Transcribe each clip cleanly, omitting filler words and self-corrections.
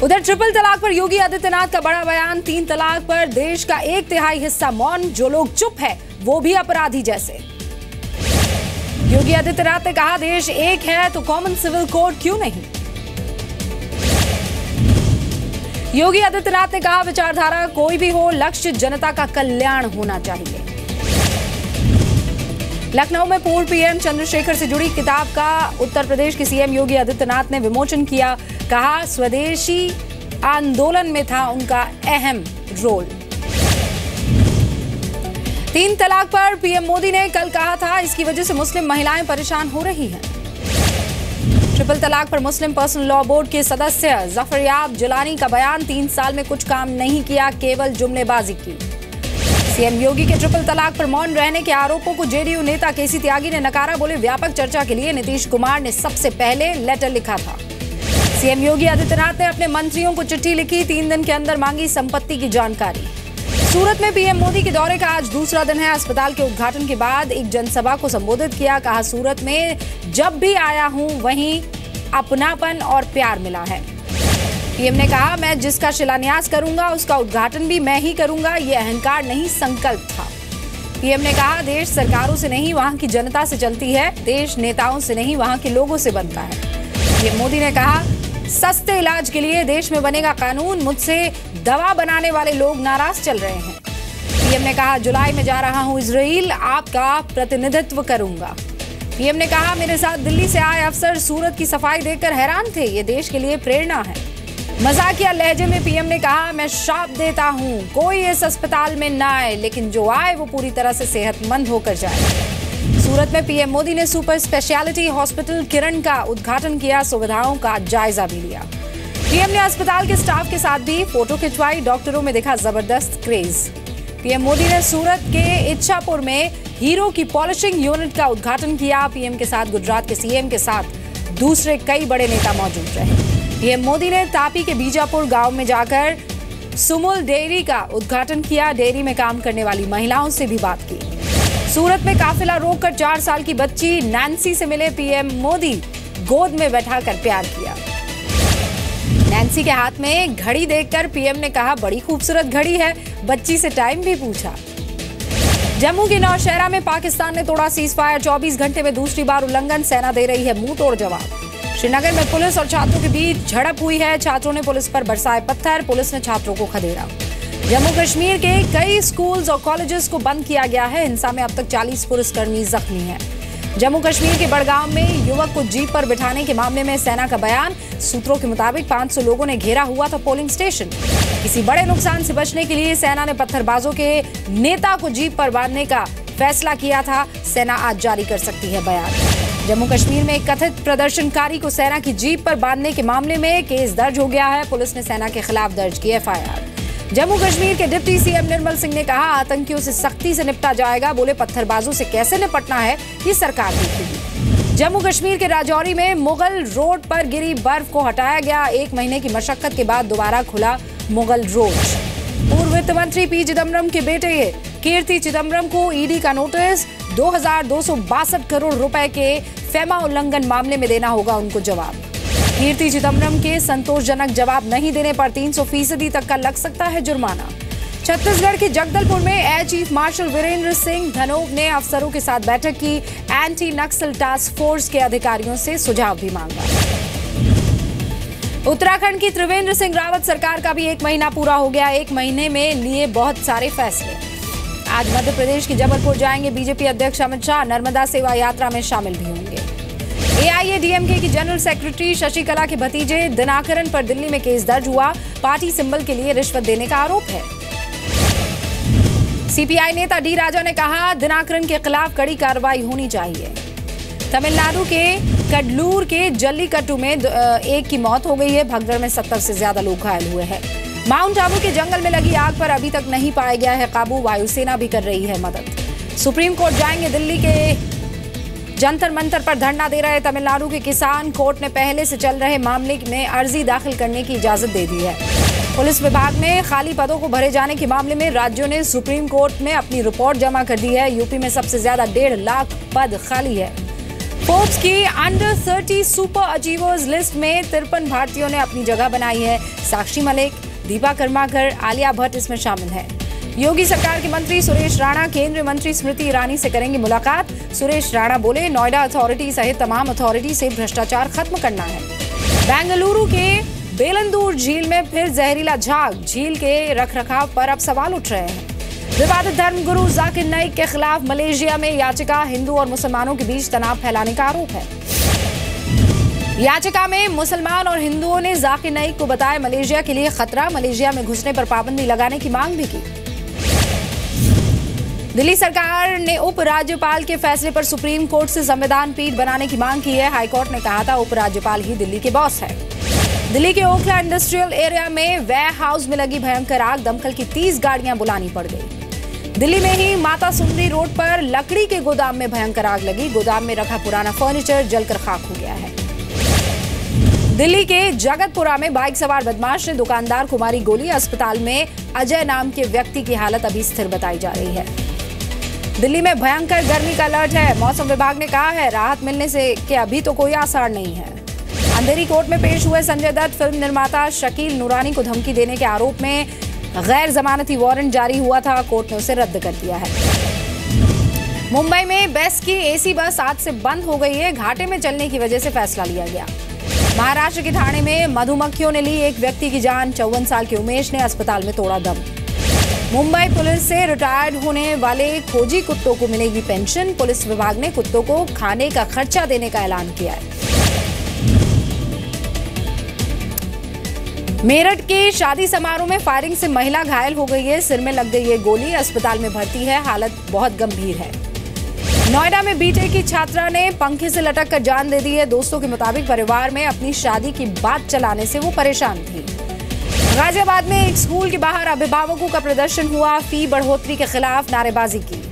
उधर ट्रिपल तलाक पर योगी आदित्यनाथ का बड़ा बयान। 3 तलाक पर देश का 1/3 हिस्सा मौन, जो लोग चुप है वो भी अपराधी जैसे। योगी आदित्यनाथ ने कहा देश एक है तो कॉमन सिविल कोड क्यों नहीं। योगी आदित्यनाथ ने कहा विचारधारा कोई भी हो, लक्ष्य जनता का कल्याण होना चाहिए। लखनऊ में पूर्व पीएम चंद्रशेखर से जुड़ी किताब का उत्तर प्रदेश के सीएम योगी आदित्यनाथ ने विमोचन किया। कहा स्वदेशी आंदोलन में था उनका अहम रोल। 3 तलाक पर पीएम मोदी ने कल कहा था इसकी वजह से मुस्लिम महिलाएं परेशान हो रही हैं। ट्रिपल तलाक पर मुस्लिम पर्सनल लॉ बोर्ड के सदस्य जफरयाब जिलानी का बयान। 3 साल में कुछ काम नहीं किया, केवल जुमलेबाजी की। सीएम योगी के ट्रिपल तलाक पर मौन रहने के आरोपों को जेडीयू नेता केसी त्यागी ने नकारा। बोले व्यापक चर्चा के लिए नीतीश कुमार ने सबसे पहले लेटर लिखा था। सीएम योगी आदित्यनाथ ने अपने मंत्रियों को चिट्ठी लिखी, 3 दिन के अंदर मांगी संपत्ति की जानकारी। सूरत में पीएम मोदी के दौरे का आज दूसरा दिन है। अस्पताल के उद्घाटन के बाद एक जनसभा को संबोधित किया। कहा सूरत में जब भी आया हूं वहीं अपनापन और प्यार मिला है। पीएम ने कहा मैं जिसका शिलान्यास करूंगा उसका उद्घाटन भी मैं ही करूंगा, ये अहंकार नहीं संकल्प था। पीएम ने कहा देश सरकारों से नहीं वहां की जनता से चलती है, देश नेताओं से नहीं वहां के लोगों से बनता है। पीएम मोदी ने कहा सस्ते इलाज के लिए देश में बनेगा कानून, मुझसे दवा बनाने वाले लोग नाराज चल रहे हैं। पीएम ने कहा जुलाई में जा रहा हूं इजराइल, आपका प्रतिनिधित्व करूंगा। पीएम ने कहा मेरे साथ दिल्ली से आए अफसर सूरत की सफाई देखकर हैरान थे, ये देश के लिए प्रेरणा है। मजाकिया लहजे में पीएम ने कहा मैं श्राप देता हूं कोई इस अस्पताल में ना आए, लेकिन जो आए वो पूरी तरह से सेहतमंद होकर जाए। सूरत में पीएम मोदी ने सुपर स्पेशलिटी हॉस्पिटल किरण का उद्घाटन किया, सुविधाओं का जायजा भी लिया। पीएम ने अस्पताल के स्टाफ के साथ भी फोटो खिंचवाई, डॉक्टरों में देखा जबरदस्त क्रेज। पीएम मोदी ने सूरत के इच्छापुर में हीरो की पॉलिशिंग यूनिट का उद्घाटन किया। पीएम के साथ गुजरात के सीएम के साथ दूसरे कई बड़े नेता मौजूद रहे। पीएम मोदी ने तापी के बीजापुर गांव में जाकर सुमुल डेयरी का उद्घाटन किया, डेयरी में काम करने वाली महिलाओं से भी बात की। सूरत में काफिला रोककर 4 साल की बच्ची नैन्सी से मिले पीएम मोदी, गोद में बैठाकर प्यार किया। नैन्सी के हाथ में घड़ी देखकर पीएम ने कहा बड़ी खूबसूरत घड़ी है, बच्ची से टाइम भी पूछा। जम्मू के नौशहरा में पाकिस्तान ने तोड़ा सीजफायर, 24 घंटे में दूसरी बार उल्लंघन, सेना दे रही है मुंह तोड़ जवाब। श्रीनगर में पुलिस और छात्रों के बीच झड़प हुई है, छात्रों ने पुलिस पर बरसाए पत्थर, पुलिस ने छात्रों को खदेड़ा। जम्मू कश्मीर के कई स्कूल्स और कॉलेजेस को बंद किया गया है, हिंसा में अब तक 40 पुलिसकर्मी जख्मी हैं। जम्मू कश्मीर के बड़गांव में युवक को जीप पर बिठाने के मामले में सेना का बयान। सूत्रों के मुताबिक 500 लोगों ने घेरा हुआ था पोलिंग स्टेशन। किसी बड़े नुकसान से बचने के लिए सेना ने पत्थरबाजों के नेता को जीप पर बांधने का फैसला किया था। सेना आज जारी कर सकती है बयान। जम्मू कश्मीर में एक कथित प्रदर्शनकारी को सेना की जीप पर बांधने के मामले में केस दर्ज हो गया है, पुलिस ने सेना के खिलाफ दर्ज की एफआईआर। जम्मू कश्मीर के डिप्टी सीएम निर्मल सिंह ने कहा आतंकियों से सख्ती से निपटा जाएगा। बोले पत्थरबाजों से कैसे निपटना है ये सरकार देखेगी। जम्मू कश्मीर के राजौरी में मुगल रोड पर गिरी बर्फ को हटाया गया, 1 महीने की मशक्कत के बाद दोबारा खुला मुगल रोड। पूर्व वित्त मंत्री पी चिदम्बरम के बेटे कीर्ति चिदम्बरम को ईडी का नोटिस, 2262 करोड़ रुपए के फेमा उल्लंघन मामले में देना होगा उनको जवाब। कीर्ति चिदम्बरम के संतोषजनक जवाब नहीं देने पर 300% तक का लग सकता है जुर्माना। छत्तीसगढ़ के जगदलपुर में air chief marshal Virendra Singh Dhanoa ने अफसरों के साथ बैठक की, एंटी नक्सल टास्क फोर्स के अधिकारियों से सुझाव भी मांगा। उत्तराखंड की त्रिवेंद्र सिंह रावत सरकार का भी 1 महीना पूरा हो गया, 1 महीने में लिए बहुत सारे फैसले। आज मध्य प्रदेश के जबलपुर जाएंगे बीजेपी अध्यक्ष अमित शाह, नर्मदा सेवा यात्रा में शामिल भी होंगे। एआईएडीएमके की जनरल सेक्रेटरी शशिकला के भतीजे दिनाकरन पर दिल्ली में केस दर्ज हुआ, पार्टी सिंबल के लिए रिश्वत देने का आरोप है। सीपीआई नेता डी राजा ने कहा दिनाकरन के खिलाफ कड़ी कार्रवाई होनी चाहिए। तमिलनाडु के कडलूर के जल्लीकट्टू में एक की मौत हो गई है, भगदड़ में 70 से ज्यादा लोग घायल हुए हैं। माउंट आबू के जंगल में लगी आग पर अभी तक नहीं पाया गया है काबू, वायुसेना भी कर रही है मदद। सुप्रीम कोर्ट जाएंगे, दिल्ली के जंतर मंतर पर धरना दे रहे तमिलनाडु के किसान, कोर्ट ने पहले से चल रहे मामले में अर्जी दाखिल करने की इजाजत दे दी है। पुलिस विभाग में खाली पदों को भरे जाने के मामले में राज्यों ने सुप्रीम कोर्ट में अपनी रिपोर्ट जमा कर दी है। यूपी में सबसे ज्यादा 1.5 लाख पद खाली है। फोर्ब्स की अंडर 30 सुपर अचीवर्स लिस्ट में 53 भारतीयों ने अपनी जगह बनाई है। साक्षी मलिक, दीपा कर्माकर, आलिया भट्ट इसमें शामिल हैं। योगी सरकार के मंत्री सुरेश राणा केंद्रीय मंत्री स्मृति ईरानी से करेंगे मुलाकात। सुरेश राणा बोले, नोएडा अथॉरिटी सहित तमाम अथॉरिटी से भ्रष्टाचार खत्म करना है। बेंगलुरु के बेलंदूर झील में फिर जहरीला झाग, झील के रखरखाव पर अब सवाल उठ रहे हैं। विवादित धर्मगुरु जाकिर नाइक के खिलाफ मलेशिया में याचिका, हिंदू और मुसलमानों के बीच तनाव फैलाने का आरोप है। याचिका में मुसलमान और हिंदुओं ने जाकिर नाइक को बताया मलेशिया के लिए खतरा, मलेशिया में घुसने पर पाबंदी लगाने की मांग भी की। दिल्ली सरकार ने उपराज्यपाल के फैसले पर सुप्रीम कोर्ट से संविधान पीठ बनाने की मांग की है। हाईकोर्ट ने कहा था उपराज्यपाल ही दिल्ली के बॉस है। दिल्ली के ओखला इंडस्ट्रियल एरिया में वेयर हाउस में लगी भयंकर आग, दमकल की 30 गाड़ियां बुलानी पड़ गई। दिल्ली में ही माता सुंदरी रोड पर लकड़ी के गोदाम में भयंकर आग लगी, गोदाम में रखा पुराना फर्नीचर जलकर खाक हो गया है। दिल्ली के जगतपुरा में बाइक सवार बदमाश ने दुकानदार को मारी गोली, अस्पताल में अजय नाम के व्यक्ति की हालत अभी स्थिर बताई जा रही है। दिल्ली में भयंकर गर्मी का अलर्ट है, मौसम विभाग ने कहा है राहत मिलने से कि अभी तो कोई आसार नहीं है। अंधेरी कोर्ट में पेश हुए संजय दत्त, फिल्म निर्माता शकील नूरानी को धमकी देने के आरोप में गैर जमानती वारंट जारी हुआ था, कोर्ट ने उसे रद्द कर दिया है। मुंबई में बेस्ट की एसी बस आज से बंद हो गई है, घाटे में चलने की वजह से फैसला लिया गया। महाराष्ट्र के ठाणे में मधुमक्खियों ने ली एक व्यक्ति की जान, 54 साल के उमेश ने अस्पताल में तोड़ा दम। मुंबई पुलिस से रिटायर्ड होने वाले खोजी कुत्तों को मिलेगी पेंशन, पुलिस विभाग ने कुत्तों को खाने का खर्चा देने का ऐलान किया है। मेरठ के शादी समारोह में फायरिंग से महिला घायल हो गई है, सिर में लग गई है गोली, अस्पताल में भर्ती है, हालत बहुत गंभीर है। नोएडा में बीटेक की छात्रा ने पंखे से लटक कर जान दे दी है, दोस्तों के मुताबिक परिवार में अपनी शादी की बात चलाने से वो परेशान थी। गाजियाबाद में एक स्कूल के बाहर अभिभावकों का प्रदर्शन हुआ, फी बढ़ोतरी के खिलाफ नारेबाजी की।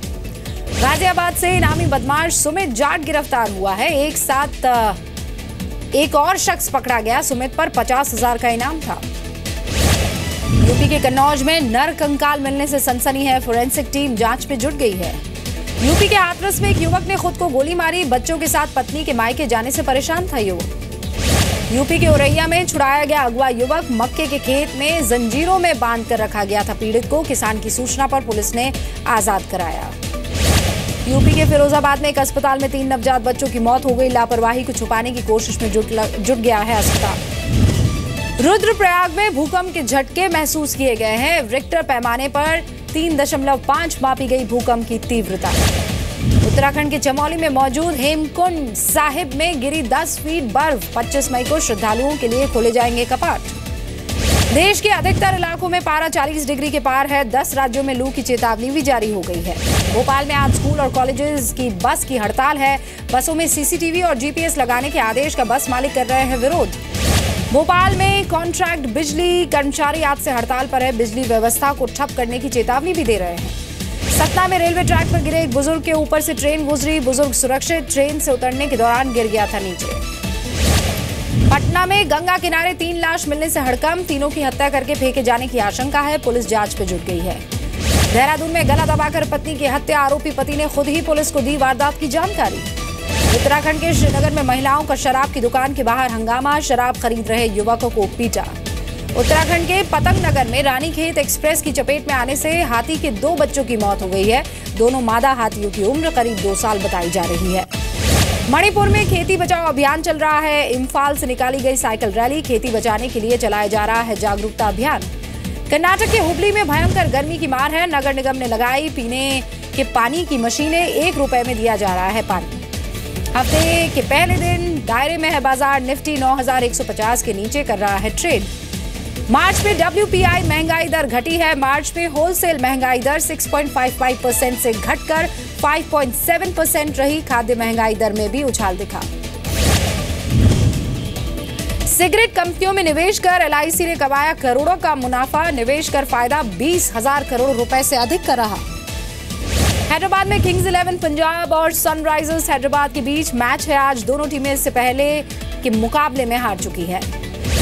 गाजियाबाद से इनामी बदमाश सुमित जाट गिरफ्तार हुआ है, एक साथ एक और शख्स पकड़ा गया, सुमित पर 50,000 का इनाम था। यूपी के कन्नौज में नर कंकाल मिलने से सनसनी है, फोरेंसिक टीम जांच में जुट गई है। यूपी के हाथरस में एक युवक ने खुद को गोली मारी, बच्चों के साथ पत्नी के मायके जाने से परेशान था युवक। यूपी के औरैया में छुड़ाया गया अगवा युवक, मक्के के खेत में जंजीरों में बांध कर रखा गया था पीड़ित को, किसान की सूचना पर पुलिस ने आजाद कराया। यूपी के फिरोजाबाद में एक अस्पताल में 3 नवजात बच्चों की मौत हो गई, लापरवाही को छुपाने की कोशिश में जुट गया है अस्पताल। रुद्रप्रयाग में भूकंप के झटके महसूस किए गए हैं, रिक्टर पैमाने पर 3.5 मापी गई भूकंप की तीव्रता। उत्तराखंड के चमोली में मौजूद हेमकुंड साहिब में गिरी 10 फीट बर्फ, 25 मई को श्रद्धालुओं के लिए खोले जाएंगे कपाट। देश के अधिकतर इलाकों में पारा 40 डिग्री के पार है, 10 राज्यों में लू की चेतावनी भी जारी हो गई है। भोपाल में आज स्कूल और कॉलेजेस की बस की हड़ताल है, बसों में सीसीटीवी और जीपीएस लगाने के आदेश का बस मालिक कर रहे हैं विरोध। भोपाल में कॉन्ट्रैक्ट बिजली कर्मचारी आज से हड़ताल पर है, बिजली व्यवस्था को ठप करने की चेतावनी भी दे रहे हैं। सतना में रेलवे ट्रैक पर गिरे एक बुजुर्ग के ऊपर से ट्रेन गुजरी, बुजुर्ग सुरक्षित, ट्रेन से उतरने के दौरान गिर गया था नीचे। पटना में गंगा किनारे 3 लाश मिलने से हड़कंप, तीनों की हत्या करके फेंके जाने की आशंका है, पुलिस जांच में जुट गई है। देहरादून में गला दबाकर पत्नी की हत्या, आरोपी पति ने खुद ही पुलिस को दी वारदात की जानकारी। उत्तराखंड के श्रीनगर में महिलाओं का शराब की दुकान के बाहर हंगामा, शराब खरीद रहे युवकों को पीटा। उत्तराखंड के पतंग नगर में रानीखेत एक्सप्रेस की चपेट में आने से हाथी के 2 बच्चों की मौत हो गई है, दोनों मादा हाथियों की उम्र करीब 2 साल बताई जा रही है। मणिपुर में खेती बचाओ अभियान चल रहा है, इम्फाल से निकाली गई साइकिल रैली, खेती बचाने के लिए चलाया जा रहा है जागरूकता अभियान। कर्नाटक के हुबली में भयंकर गर्मी की मार है, नगर निगम ने लगाई पीने के पानी की मशीनें, 1 रुपए में दिया जा रहा है पानी। हफ्ते के पहले दिन दायरे में है बाजार, निफ्टी 9,150 के नीचे कर रहा है ट्रेड। मार्च में WPI महंगाई दर घटी है, मार्च में होलसेल महंगाई दर 6.55% से घटकर 5.7% रही, खाद्य महंगाई दर में भी उछाल दिखा। सिगरेट कंपनियों में निवेश कर LIC ने कमाया करोड़ों का मुनाफा, निवेश कर फायदा 20,000 करोड़ रुपए से अधिक का रहा। हैदराबाद में किंग्स 11 पंजाब और सनराइजर्स हैदराबाद के बीच मैच है आज, दोनों टीमें इससे पहले के मुकाबले में हार चुकी है।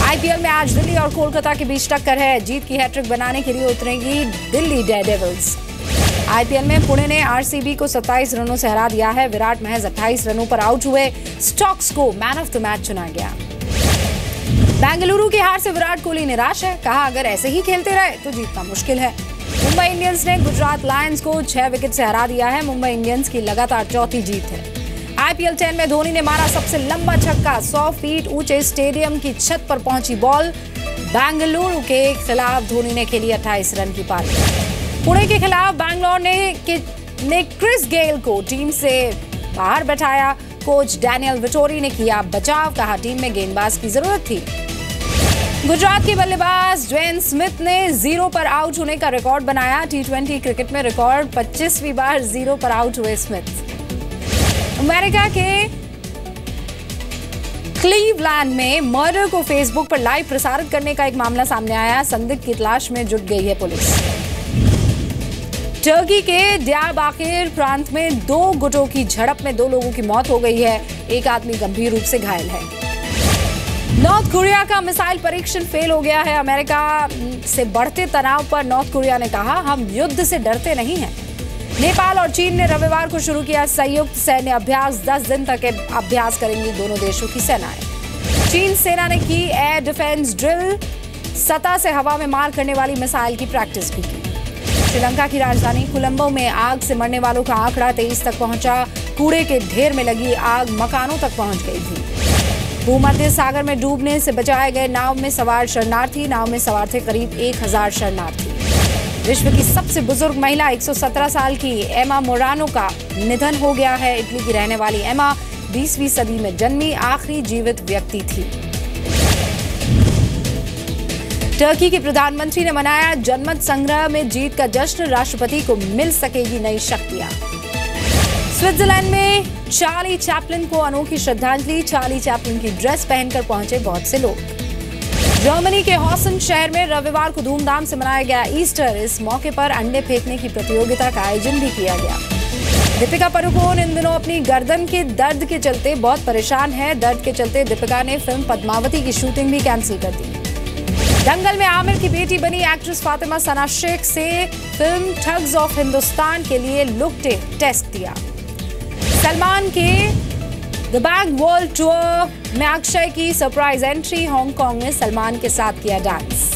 IPL में आज दिल्ली और कोलकाता के बीच टक्कर है, जीत की हैट्रिक बनाने के लिए उतरेगी दिल्ली डेयरडेविल्स। आईपीएल में पुणे ने आरसीबी को 27 रनों से हरा दिया है। विराट महज 28 रनों पर आउट हुए। स्टोक्स को मैन ऑफ द मैच चुना गया। बेंगलुरु की हार से विराट कोहली निराश है। कहा अगर ऐसे ही खेलते रहे तो जीतना मुश्किल है। मुंबई इंडियंस ने गुजरात लायंस को 6 विकेट से हरा दिया है। मुंबई इंडियंस की लगातार चौथी जीत है। आईपीएल 10 में धोनी ने मारा सबसे लंबा छक्का। 100 फीट ऊंचे स्टेडियम की छत पर पहुंची बॉल। बेंगलुरु के खिलाफ धोनी ने खेली 28 रन की पारी। पुणे के खिलाफ बैंगलोर ने क्रिस गेल को टीम से बाहर बैठाया। कोच डैनियल विटोरी ने किया बचाव। कहा टीम में गेंदबाज की जरूरत थी। गुजरात के बल्लेबाज ड्वेन स्मिथ ने 0 पर आउट होने का रिकॉर्ड बनाया। टी20 क्रिकेट में रिकॉर्ड 25वीं बार 0 पर आउट हुए स्मिथ। अमेरिका के क्लीवलैंड में मर्डर को फेसबुक पर लाइव प्रसारित करने का एक मामला सामने आया। संदिग्ध की तलाश में जुट गई है पुलिस। टर्की के डियारबाकिर प्रांत में 2 गुटों की झड़प में 2 लोगों की मौत हो गई है। एक आदमी गंभीर रूप से घायल है। नॉर्थ कोरिया का मिसाइल परीक्षण फेल हो गया है। अमेरिका से बढ़ते तनाव पर नॉर्थ कोरिया ने कहा हम युद्ध से डरते नहीं हैं। नेपाल और चीन ने रविवार को शुरू किया संयुक्त सैन्य अभ्यास। 10 दिन तक अभ्यास करेंगी दोनों देशों की सेनाएं। चीन सेना ने की एयर डिफेंस ड्रिल। सतह से हवा में मार करने वाली मिसाइल की प्रैक्टिस भी की। श्रीलंका की राजधानी कोलंबो में आग से मरने वालों का आंकड़ा 23 तक पहुंचा। कूड़े के ढेर में लगी आग मकानों तक पहुंच गई थी। भूमध्य सागर में डूबने से बचाए गए नाव में सवार शरणार्थी। नाव में सवार थे करीब 1000 शरणार्थी। विश्व की सबसे बुजुर्ग महिला 117 साल की एमा मोरानो का निधन हो गया है। इटली की रहने वाली एमा 20वीं सदी में जन्मी आखिरी जीवित व्यक्ति थी। टर्की के प्रधानमंत्री ने मनाया जनमत संग्रह में जीत का जश्न। राष्ट्रपति को मिल सकेगी नई शक्तियां। स्विट्जरलैंड में चार्ली चैपलिन को अनोखी श्रद्धांजलि। चार्ली चैपलिन की ड्रेस पहनकर पहुंचे बहुत से लोग। जर्मनी के हॉसन शहर में रविवार को धूमधाम से मनाया गया ईस्टर। इस मौके पर अंडे फेंकने की प्रतियोगिता का आयोजन भी किया गया। दीपिका पादुकोण इन दिनों अपनी गर्दन के दर्द के चलते बहुत परेशान है। दर्द के चलते दीपिका ने फिल्म पद्मावती की शूटिंग भी कैंसिल कर दी। दंगल में आमिर की बेटी बनी एक्ट्रेस फातिमा सना शेख से फिल्म ठग्स ऑफ हिंदुस्तान के लिए लुक टेस्ट दिया। सलमान के द बैंक वर्ल्ड टूर में अक्षय की सरप्राइज एंट्री। हांगकांग में सलमान के साथ किया डांस।